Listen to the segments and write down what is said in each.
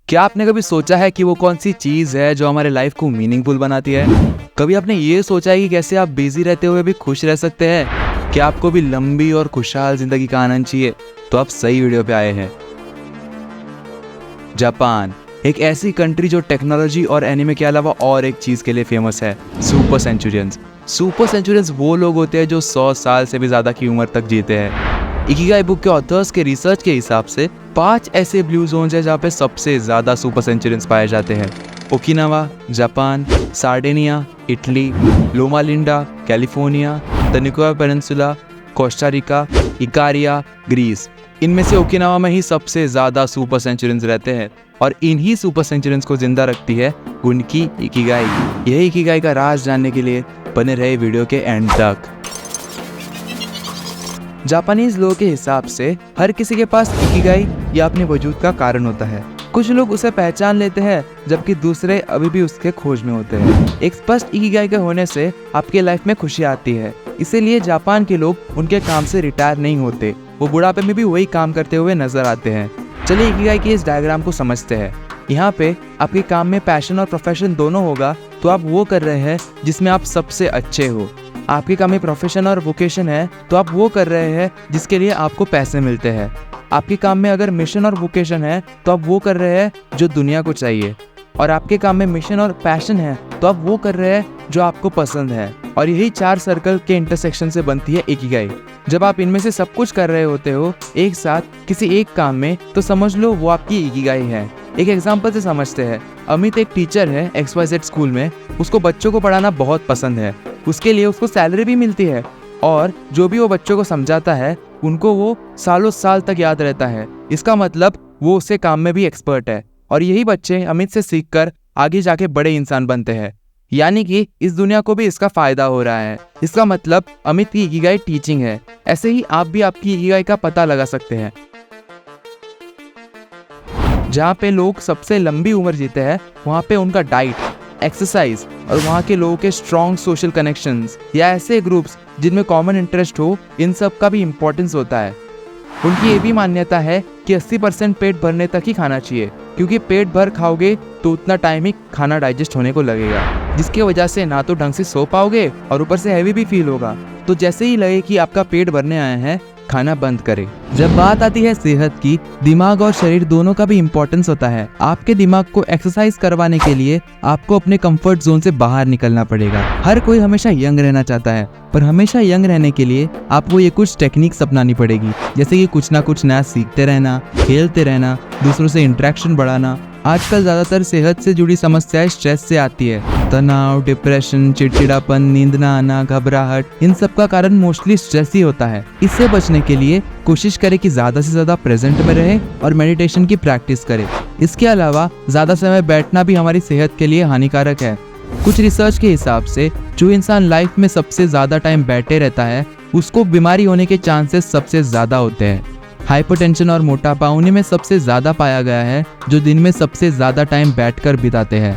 क्या आपने कभी सोचा है कि वो कौन सी चीज़ है जो हमारे लाइफ को मीनिंगफुल बनाती है? कभी आपने ये सोचा है कि कैसे आप बिजी रहते हुए भी खुश रह सकते हैं? क्या आपको भी लंबी और खुशहाल जिंदगी का आनंद चाहिए? तो आप सही वीडियो पे आए हैं। जापान एक ऐसी कंट्री जो टेक्नोलॉजी और एनिमे के अलावा और एक चीज़ के लिए फेमस है, सुपर सेंचुरियंस। सुपर सेंचुरियंस वो लोग होते हैं जो 100 साल से भी ज़्यादा की उम्र तक जीते हैं। इकिगाई बुक के ऑथर्स के रिसर्च के हिसाब से 5 ऐसे ब्लू जोन्स हैं जहाँ पे सबसे ज़्यादा सुपर सेंचुरियंस पाए जाते हैं। Okinawa Japan, Sardinia Italy, Loma Linda California, the Nicobar peninsula Costa Rica, Ikaria Greece. इनमें से ओकिनावा में ही सबसे ज़्यादा सुपर सेंचुरियंस रहते हैं और इन्हीं सुपर सेंचुरियंस को जिंदा रखती है उनकी इकिगाई। यही इकिगाई का राज जानने के लिए बने रहे वीडियो के एंड तक। जापानीज लोगों के हिसाब से हर किसी के पास इकिगाई या अपने वजूद का कारण होता है। कुछ लोग उसे पहचान लेते हैं जबकि दूसरे अभी भी उसके खोज में होते हैं। एक स्पष्ट इकिगाई के होने से आपके लाइफ में खुशी आती है, इसीलिए जापान के लोग उनके काम से रिटायर नहीं होते, वो बुढ़ापे में भी वही काम करते हुए नजर आते हैं। चलिए इकिगाई के इस डायग्राम को समझते हैं। यहाँ पे आपके काम में पैशन और प्रोफेशन दोनों होगा तो आप वो कर रहे हैं जिसमें आप सबसे अच्छे हो। आपके काम में प्रोफेशन और वोकेशन है तो आप वो कर रहे हैं जिसके लिए आपको पैसे मिलते हैं। आपके काम में अगर मिशन और वोकेशन है तो आप वो कर रहे हैं जो दुनिया को चाहिए, और आपके काम में मिशन और पैशन है तो आप वो कर रहे हैं जो आपको पसंद है। और यही 4 सर्कल के इंटरसेक्शन से बनती है इकिगाई। जब आप इनमें से सब कुछ कर रहे होते हो एक साथ किसी एक काम में तो समझ लो वो आपकी इकिगाई है। एक एग्जाम्पल से समझते हैं। अमित एक टीचर है XYZ स्कूल में। उसको बच्चों को पढ़ाना बहुत पसंद है, उसके लिए उसको सैलरी भी मिलती है और जो भी वो बच्चों को समझाता है उनको वो सालों साल तक याद रहता है। इसका मतलब वो उसे काम में भी एक्सपर्ट है और यही बच्चे अमित से सीखकर आगे जाके बड़े इंसान बनते हैं। यानी कि इस दुनिया को भी इसका फायदा हो रहा है। इसका मतलब अमित की इकिगाई टीचिंग है। ऐसे ही आप भी आपकी इकिगाई का पता लगा सकते हैं। जहाँ पे लोग सबसे लंबी उम्र जीते हैं वहाँ पे उनका डाइट, एक्सरसाइज और वहाँ के लोगों के स्ट्रॉन्ग सोशल कनेक्शंस या ऐसे ग्रुप्स जिनमें कॉमन इंटरेस्ट हो, इन सब का भी इम्पोर्टेंस होता है। उनकी ये भी मान्यता है कि 80% पेट भरने तक ही खाना चाहिए, क्योंकि पेट भर खाओगे तो उतना टाइम ही खाना डाइजेस्ट होने को लगेगा, जिसकी वजह से ना तो ढंग से सो पाओगे और ऊपर से हैवी भी फील होगा। तो जैसे ही लगे कि आपका पेट भरने आया है, खाना बंद करें। जब बात आती है सेहत की, दिमाग और शरीर दोनों का भी इम्पोर्टेंस होता है। आपके दिमाग को एक्सरसाइज करवाने के लिए आपको अपने कंफर्ट जोन से बाहर निकलना पड़ेगा। हर कोई हमेशा यंग रहना चाहता है, पर हमेशा यंग रहने के लिए आपको ये कुछ टेक्निक्स अपनानी पड़ेगी, जैसे कि कुछ ना कुछ नया सीखते रहना, खेलते रहना, दूसरों से इंटरेक्शन बढ़ाना। आजकल ज्यादातर सेहत से जुड़ी समस्याएं स्ट्रेस से आती है। तनाव, डिप्रेशन, चिड़चिड़ापन, नींद ना आना, घबराहट, इन सब का कारण मोस्टली स्ट्रेस ही होता है। इससे बचने के लिए कोशिश करें कि ज्यादा से ज्यादा प्रेजेंट में रहे और मेडिटेशन की प्रैक्टिस करें। इसके अलावा ज्यादा समय बैठना भी हमारी सेहत के लिए हानिकारक है। कुछ रिसर्च के हिसाब से जो इंसान लाइफ में सबसे ज्यादा टाइम बैठे रहता है उसको बीमारी होने के चांसेस सबसे ज्यादा होते हैं। हाइपरटेंशन और मोटापा उन्हीं में सबसे ज्यादा पाया गया है जो दिन में सबसे ज्यादा टाइम बैठकर बिताते हैं।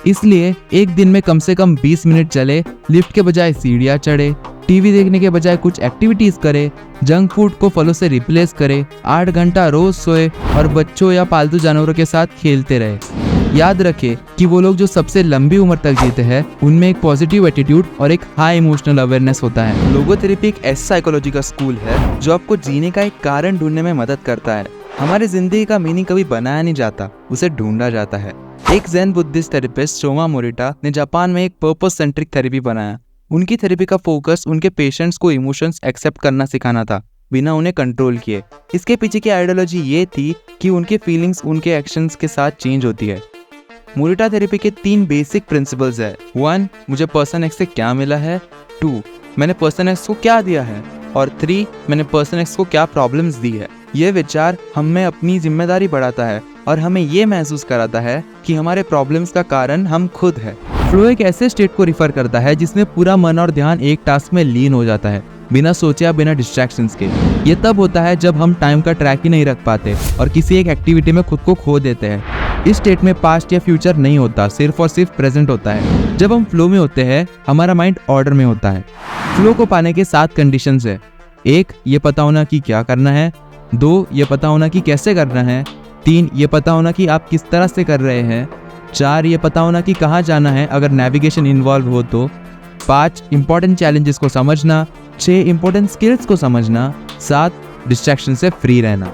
इसलिए एक दिन में कम से कम 20 मिनट चले, लिफ्ट के बजाय सीढ़ियां चढ़े, टीवी देखने के बजाय कुछ एक्टिविटीज करे, जंक फूड को फलों से रिप्लेस करे, 8 घंटा रोज सोए और बच्चों या पालतू जानवरों के साथ खेलते रहे। याद रखें कि वो लोग जो सबसे लंबी उम्र तक जीते हैं उनमें एक पॉजिटिव एटीट्यूड और एक हाई इमोशनल अवेयरनेस होता है। लोगोथेरेपी एक ऐसी साइकोलॉजी का स्कूल है जो आपको जीने का एक कारण ढूंढने में मदद करता है। हमारी जिंदगी का मीनिंग कभी बनाया नहीं जाता, उसे ढूंढा जाता है। एक ज़ेन बुद्धिस्ट थेरेपिस्ट शोमा मोरिटा ने जापान में एक पर्पस सेंट्रिक थेरेपी बनाया। उनकी थेरेपी का फोकस उनके पेशेंट्स को इमोशंस एक्सेप्ट करना सिखाना था, बिना उन्हें कंट्रोल किए। इसके पीछे की आइडियोलॉजी ये थी कि उनके फीलिंग्स उनके एक्शंस के साथ चेंज होती है। मोरिटा थेरेपी के 3 बेसिक प्रिंसिपल्स है। 1, मुझे पर्सन एक्स से क्या मिला है। 2, मैंने पर्सन एक्स को क्या दिया है। और 3, मैंने पर्सन एक्स को क्या प्रॉब्लम्स दी है। ये विचार हमें अपनी जिम्मेदारी बढ़ाता है और हमें ये महसूस कराता है कि हमारे प्रॉब्लम्स का कारण हम खुद है। फ्लो एक ऐसे स्टेट को रिफर करता है जिसमें पूरा मन और ध्यान एक टास्क में लीन हो जाता है, बिना सोचे या बिना डिस्ट्रैक्शंस के। ये तब होता है जब हम टाइम का ट्रैक ही नहीं रख पाते और किसी एक एक्टिविटी में खुद को खो देते हैं। इस स्टेट में पास्ट या फ्यूचर नहीं होता, सिर्फ और सिर्फ प्रेजेंट होता है। जब हम फ्लो में होते हैं हमारा माइंड ऑर्डर में होता है। फ्लो को पाने के 7 कंडीशंस है। 1, ये पता होना कि क्या करना है। 2, ये पता होना कि कैसे करना है। 3 ये पता होना कि आप किस तरह से कर रहे हैं। 4 ये पता होना कि कहाँ जाना है अगर नेविगेशन इन्वॉल्व हो तो। 5 इंपॉर्टेंट चैलेंजेस को समझना। 6 इंपॉर्टेंट स्किल्स को समझना। 7 डिस्ट्रैक्शन से फ्री रहना।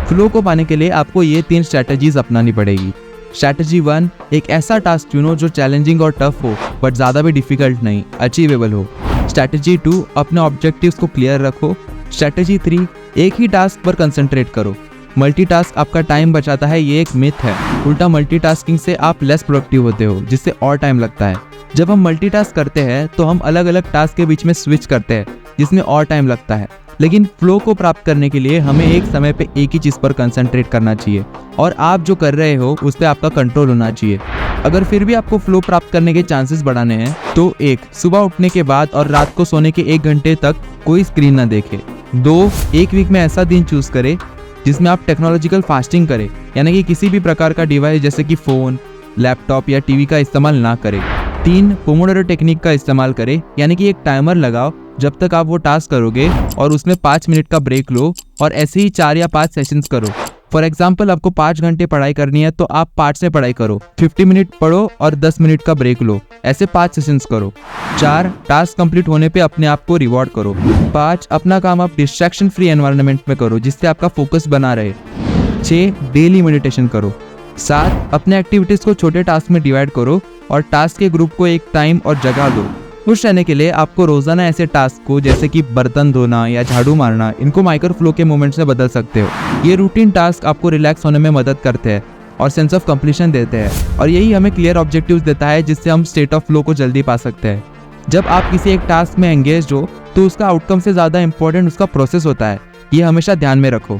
फ्लो को पाने के लिए आपको ये 3 स्ट्रैटेजीज अपनानी पड़ेगी। स्ट्रैटेजी 1, एक ऐसा टास्क चुनो जो चैलेंजिंग और टफ हो बट ज़्यादा भी डिफिकल्ट नहीं, अचीवेबल हो। स्ट्रैटेजी 2, अपने ऑब्जेक्टिव्स को क्लियर रखो। स्ट्रैटेजी 3, एक ही टास्क पर कंसंट्रेट करो। मल्टीटास्क आपका टाइम बचाता है, ये एक मिथ है। उल्टा मल्टीटास्किंग से आप लेस प्रोडक्टिव होते हो, जिससे और टाइम लगता है। जब हम मल्टीटास्क करते हैं तो हम अलग अलग टास्क के बीच में स्विच करते हैं, जिसमें और टाइम लगता है। लेकिन फ्लो को प्राप्त करने के लिए हमें एक समय पे एक ही चीज़ पर कंसंट्रेट करना चाहिए और आप जो कर रहे हो उस पर आपका कंट्रोल होना चाहिए। अगर फिर भी आपको फ्लो प्राप्त करने के चांसेस बढ़ाने हैं तो 1, सुबह उठने के बाद और रात को सोने के 1 घंटे तक कोई स्क्रीन ना देखे। 2, एक वीक में ऐसा दिन चूज करें जिसमें आप टेक्नोलॉजिकल फास्टिंग करें, यानी कि किसी भी प्रकार का डिवाइस जैसे कि फ़ोन, लैपटॉप या टीवी का इस्तेमाल ना करें। 3, पोमोडोरो टेक्निक का इस्तेमाल करें, यानी कि एक टाइमर लगाओ जब तक आप वो टास्क करोगे और उसमें 5 मिनट का ब्रेक लो और ऐसे ही 4 या 5 सेशंस करो। फॉर एग्जाम्पल आपको 5 घंटे पढ़ाई करनी है तो आप पार्ट्स में पढ़ाई करो, 50 मिनट पढ़ो और 10 मिनट का ब्रेक लो, ऐसे 5 सेशंस करो। 4, टास्क कंप्लीट होने पे अपने आप को रिवॉर्ड करो। 5, अपना काम आप डिस्ट्रैक्शन फ्री एनवायरनमेंट में करो जिससे आपका फोकस बना रहे। 6, डेली मेडिटेशन करो। 7, अपने एक्टिविटीज को छोटे टास्क में डिवाइड करो और टास्क के ग्रुप को एक टाइम और जगह दो। खुश रहने के लिए आपको रोजाना ऐसे टास्क को जैसे कि बर्तन धोना या झाड़ू मारना, इनको माइक्रो फ्लो के मोमेंट्स में बदल सकते हो। ये रूटीन टास्क आपको रिलैक्स होने में मदद करते हैं और सेंस ऑफ कंप्लीशन देते हैं और यही हमें क्लियर ऑब्जेक्टिव्स देता है जिससे हम स्टेट ऑफ फ्लो को जल्दी पा सकते हैं। जब आप किसी एक टास्क में एंगेज हो तो उसका आउटकम से ज़्यादा इंपॉर्टेंट उसका प्रोसेस होता है, ये हमेशा ध्यान में रखो।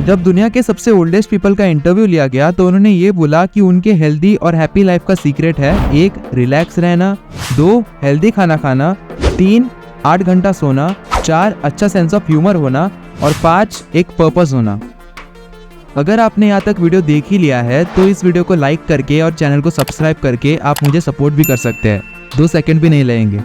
जब दुनिया के सबसे ओल्डेस्ट पीपल का इंटरव्यू लिया गया तो उन्होंने ये बोला कि उनके हेल्दी और हैप्पी लाइफ का सीक्रेट है 1, रिलैक्स रहना, 2, हेल्दी खाना खाना, 3, 8 घंटा सोना, 4, अच्छा सेंस ऑफ ह्यूमर होना और 5, एक पर्पस होना। अगर आपने यहाँ तक वीडियो देख ही लिया है तो इस वीडियो को लाइक करके और चैनल को सब्सक्राइब करके आप मुझे सपोर्ट भी कर सकते हैं, 2 सेकंड भी नहीं लगेंगे।